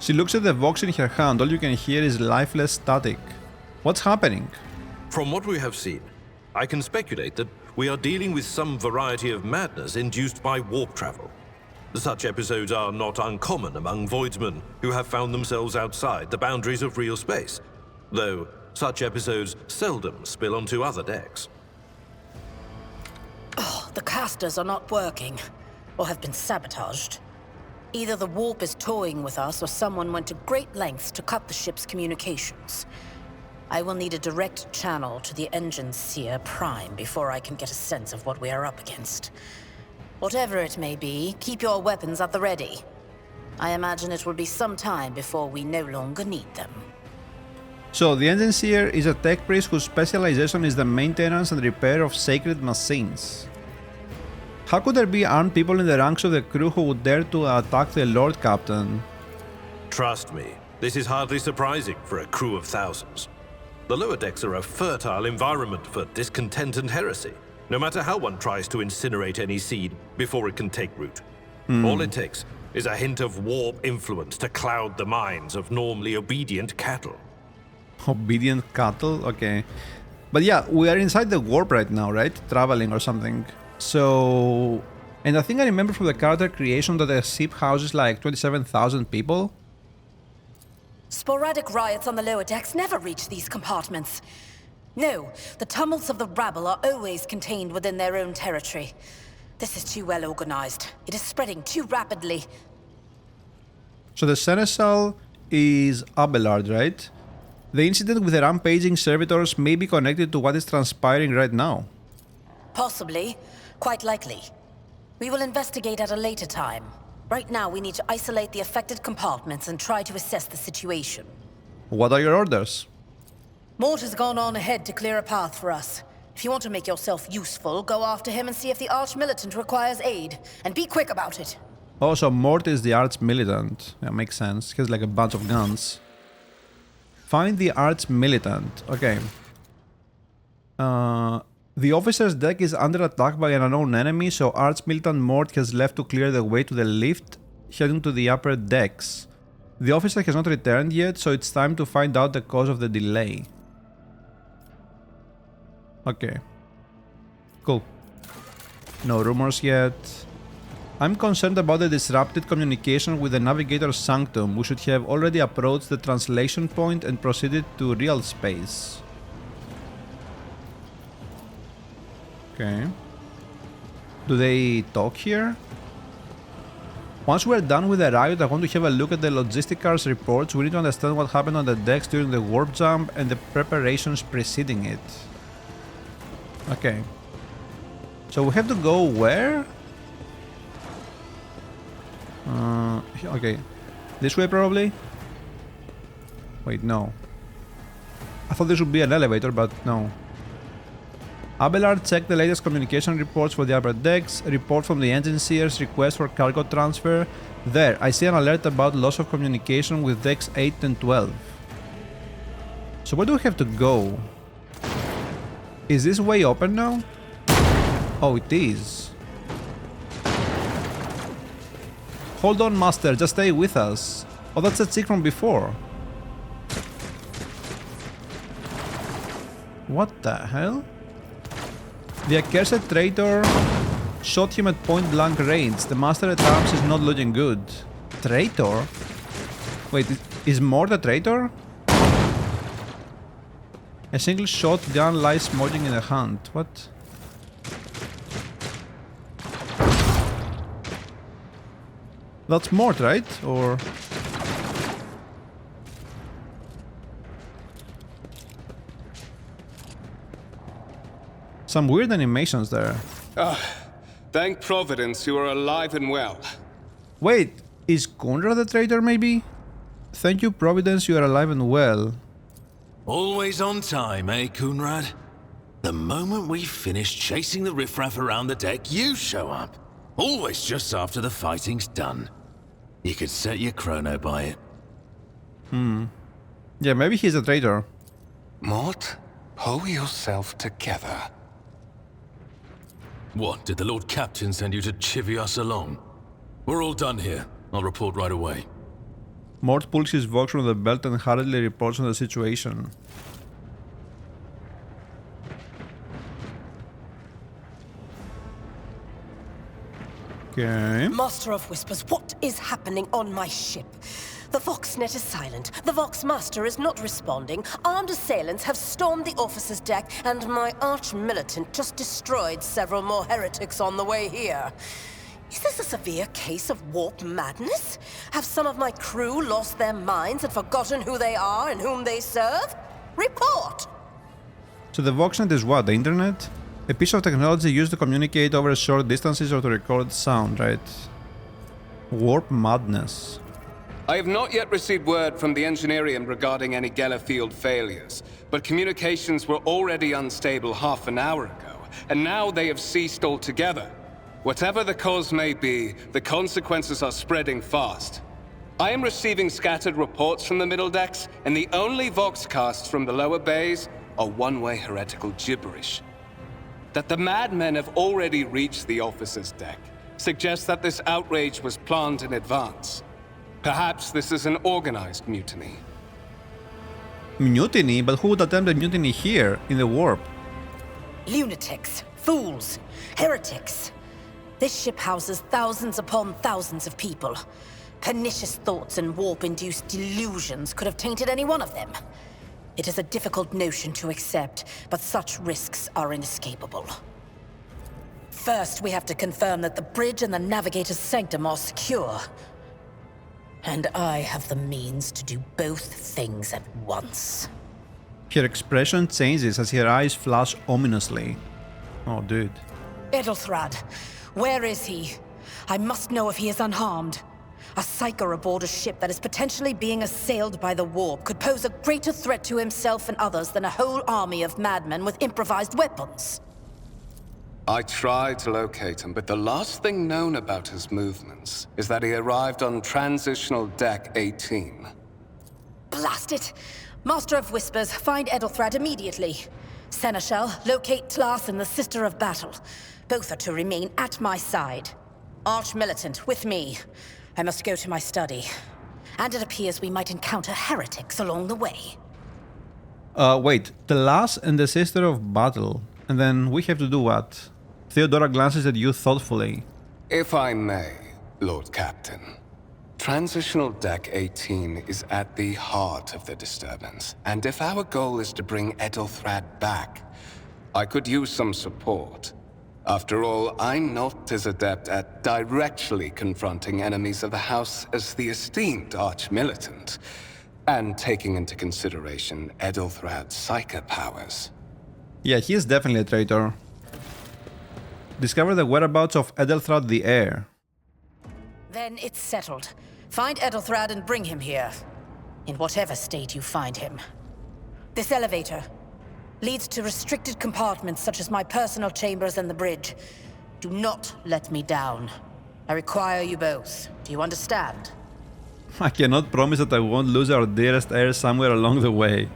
She looks at the box in her hand. All you can hear is lifeless static. What's happening? From what we have seen, I can speculate that we are dealing with some variety of madness induced by warp travel. Such episodes are not uncommon among voidsmen who have found themselves outside the boundaries of real space, though such episodes seldom spill onto other decks. Oh, the casters are not working, or have been sabotaged. Either the warp is toying with us, or someone went to great lengths to cut the ship's communications. I will need a direct channel to the engine seer Prime before I can get a sense of what we are up against. Whatever it may be, keep your weapons at the ready. I imagine it will be some time before we no longer need them. So, the Engine Seer is a tech priest whose specialization is the maintenance and repair of sacred machines. How could there be armed people in the ranks of the crew who would dare to attack the Lord Captain? Trust me, this is hardly surprising for a crew of thousands. The lower decks are a fertile environment for discontent and heresy, no matter how one tries to incinerate any seed before it can take root. All it takes is a hint of warp influence to cloud the minds of normally obedient cattle. Obedient cattle? Okay. But yeah, we are inside the warp right now, right? Traveling or something. So... And I think I remember from the character creation that the ship houses like 27,000 people. Sporadic riots on the lower decks never reach these compartments. No, the tumults of the rabble are always contained within their own territory. This is too well organized. It is spreading too rapidly. So the Seneschal is Abelard, right? The incident with the rampaging servitors may be connected to what is transpiring right now. Possibly. Quite likely. We will investigate at a later time. Right now, we need to isolate the affected compartments and try to assess the situation. What are your orders? Mort has gone on ahead to clear a path for us. If you want to make yourself useful, go after him and see if the Arch-Militant requires aid. And be quick about it. Oh, so Mort is the Arch-Militant. Yeah, makes sense. He has like a bunch of guns. Find the Arch-Militant. Okay. The officer's deck is under attack by an unknown enemy, so Arch-Militant Mort has left to clear the way to the lift, heading to the upper decks. The officer has not returned yet, so it's time to find out the cause of the delay. Okay. Cool. No rumors yet. I'm concerned about the disrupted communication with the Navigator's Sanctum. We should have already approached the translation point and proceeded to real space. Okay. Do they talk here? Once we're done with the riot, I want to have a look at the logisticals reports. We need to understand what happened on the decks during the warp jump and the preparations preceding it. Okay. So we have to go where? Okay. This way probably? Wait, no. I thought this would be an elevator, but no. Abelard checked the latest communication reports for the upper decks. Report from the engine seers, request for cargo transfer. There, I see an alert about loss of communication with decks 8 and 12. So where do we have to go? Is this way open now? Oh, it is. Hold on, Master, just stay with us. Oh, that's a chick from before. What the hell? The accursed traitor shot him at point blank range. The Master at Arms is not looking good. Traitor? Wait, is Mort the traitor? A single shot gun lies smoking in the hand. What? That's Mort, right? Or... some weird animations there. Thank Providence you are alive and well. Wait, is Conrad the traitor maybe? Thank you, Providence, you are alive and well. Always on time, eh, Conrad? The moment we finish chasing the riffraff around the deck, you show up. Always just after the fighting's done. You could set your chrono by it. Yeah, maybe he's a traitor. Mort, pull yourself together. What, did the Lord Captain send you to chivvy us along? We're all done here. I'll report right away. Mort pulls his Vox from the belt and hurriedly reports on the situation. Okay. Master of Whispers, what is happening on my ship? The Voxnet is silent. The Vox Master is not responding. Armed assailants have stormed the officer's deck, and my arch-militant just destroyed several more heretics on the way here. Is this a severe case of warp madness? Have some of my crew lost their minds and forgotten who they are and whom they serve? Report! So the Voxnet is what, the internet? A piece of technology used to communicate over short distances or to record sound, right? Warp madness. I have not yet received word from the Engineerium regarding any Geller field failures, but communications were already unstable half an hour ago, and now they have ceased altogether. Whatever the cause may be, the consequences are spreading fast. I am receiving scattered reports from the middle decks, and the only Voxcasts from the lower bays are one-way heretical gibberish. That the madmen have already reached the officer's deck suggests that this outrage was planned in advance. Perhaps this is an organized mutiny. Mutiny? But who would attempt a mutiny here, in the warp? Lunatics, fools, heretics. This ship houses thousands upon thousands of people. Pernicious thoughts and warp-induced delusions could have tainted any one of them. It is a difficult notion to accept, but such risks are inescapable. First, we have to confirm that the bridge and the navigator's sanctum are secure. And I have the means to do both things at once. Her expression changes as her eyes flash ominously. Oh, dude. Edelthrad, where is he? I must know if he is unharmed. A psyker aboard a ship that is potentially being assailed by the warp could pose a greater threat to himself and others than a whole army of madmen with improvised weapons. I tried to locate him, but the last thing known about his movements is that he arrived on Transitional Deck 18. Blast it! Master of Whispers, find Edelthrad immediately. Seneschal, locate Tlas and the Sister of Battle. Both are to remain at my side. Arch-militant, with me. I must go to my study. And it appears we might encounter heretics along the way. Wait, Tlas and the Sister of Battle. And then we have to do what? Theodora glances at you thoughtfully. If I may, Lord Captain. Transitional Deck 18 is at the heart of the disturbance, and if our goal is to bring Edelthrad back, I could use some support. After all, I'm not as adept at directly confronting enemies of the House as the esteemed arch-militant, and taking into consideration Edelthrad's psychic powers. Yeah, he is definitely a traitor. Discover the whereabouts of Edelthrad the Heir. Then it's settled. Find Edelthrad and bring him here. In whatever state you find him. This elevator leads to restricted compartments such as my personal chambers and the bridge. Do not let me down. I require you both. Do you understand? I cannot promise that I won't lose our dearest heir somewhere along the way.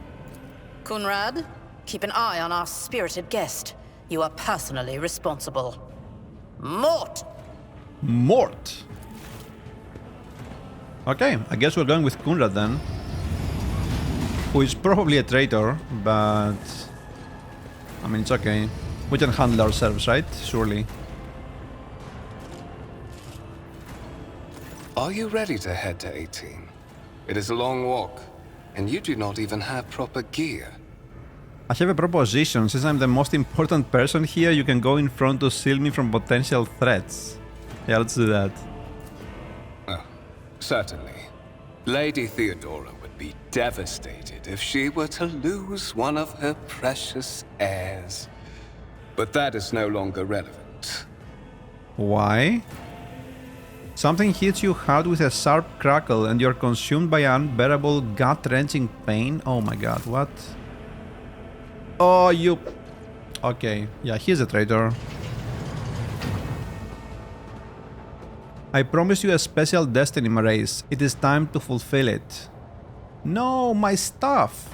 Kunrad, keep an eye on our spirited guest. You are personally responsible. Mort! Mort! Okay, I guess we're going with Kunrad then. Who is probably a traitor, but... I mean, it's okay. We can handle ourselves, right? Surely. Are you ready to head to 18? It is a long walk, and you do not even have proper gear. I have a proposition. Since I'm the most important person here, you can go in front to shield me from potential threats. Yeah, let's do that. Oh, certainly. Lady Theodora would be devastated if she were to lose one of her precious heirs. But that is no longer relevant. Why? Something hits you hard with a sharp crackle and you're consumed by unbearable gut-wrenching pain? Oh my god, what? Oh, you... Okay, yeah, he's a traitor. I promise you a special destiny, Mraise. It is time to fulfill it. No, my stuff!